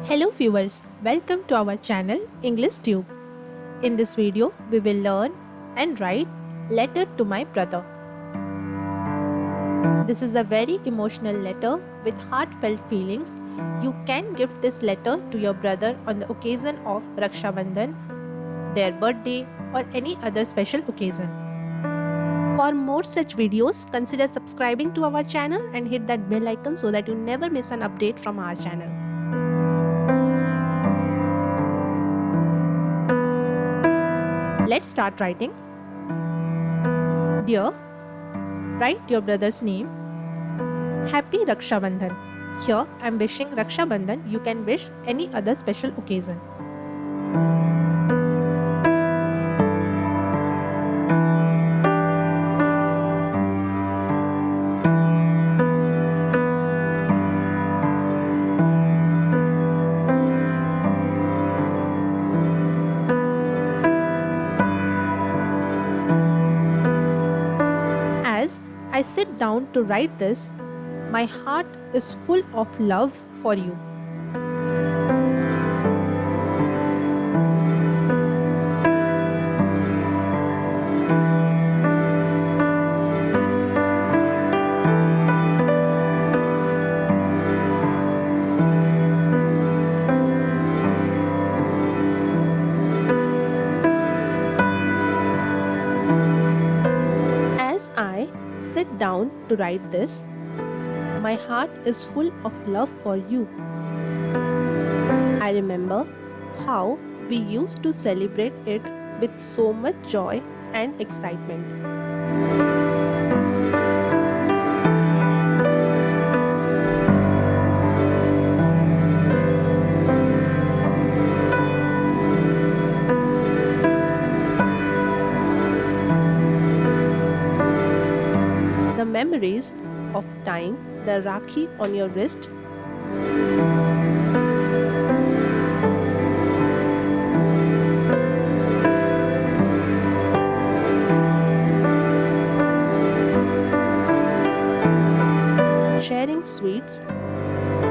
Hello viewers, welcome to our channel English Tube. In this video, we will learn and write letter to my brother. This is a very emotional letter with heartfelt feelings. You can gift this letter to your brother on the occasion of Rakshabandhan, their birthday or any other special occasion. For more such videos, consider subscribing to our channel and hit that bell icon so that you never miss an update from our channel. Let's start writing. Dear, write your brother's name. Happy Raksha Bandhan. Here I am wishing Raksha Bandhan. You can wish any other special occasion. As I sit down to write this, my heart is full of love for you. As I sit down to write this, my heart is full of love for you. I remember how we used to celebrate it with so much joy and excitement. The memories of tying the Rakhi on your wrist, sharing sweets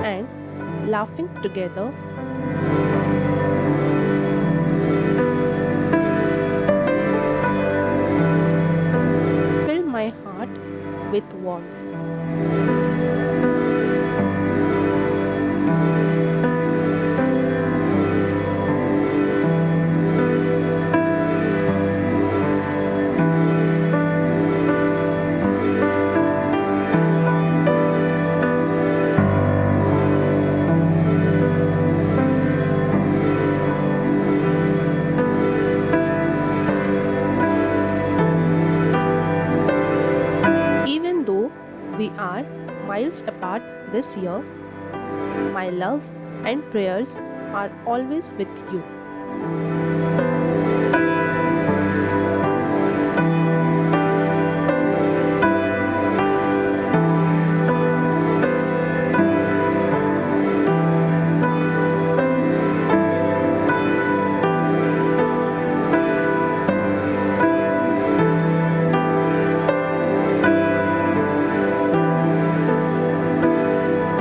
and laughing together, fill my heart with warmth. Even though we are miles apart this year, my love and prayers are always with you.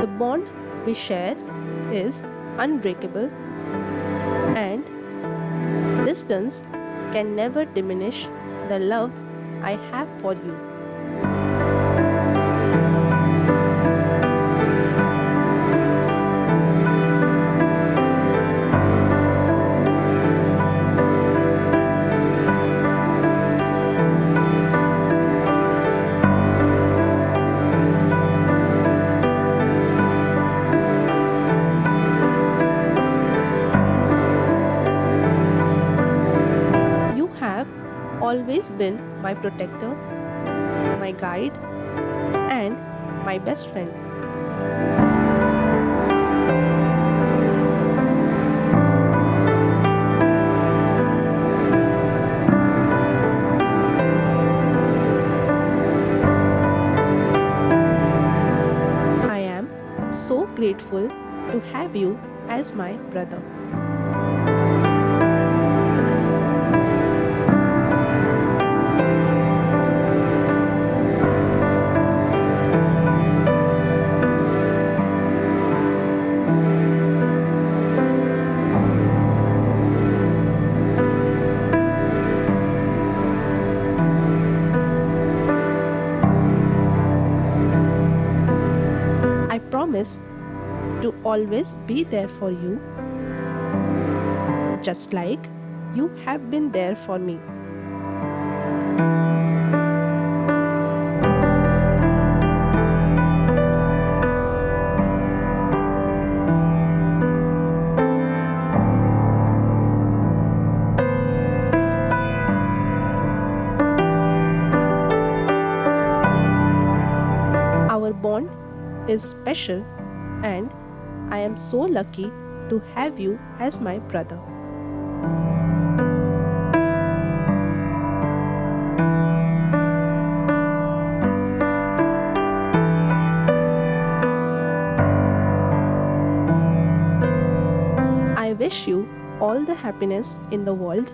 The bond we share is unbreakable, and distance can never diminish the love I have for you. You have always been my protector, my guide, and my best friend. I am so grateful to have you as my brother. to always be there for you, just like you have been there for me. Our bond is special, and I am so lucky to have you as my brother. I wish you all the happiness in the world.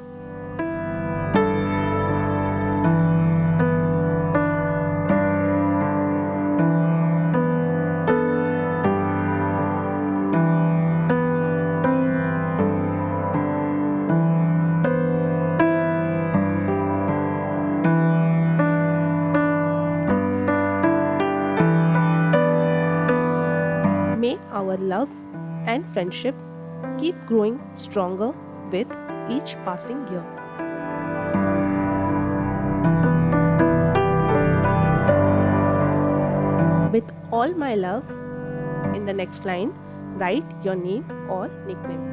May our love and friendship keep growing stronger with each passing year. With all my love, in the next line, write your name or nickname.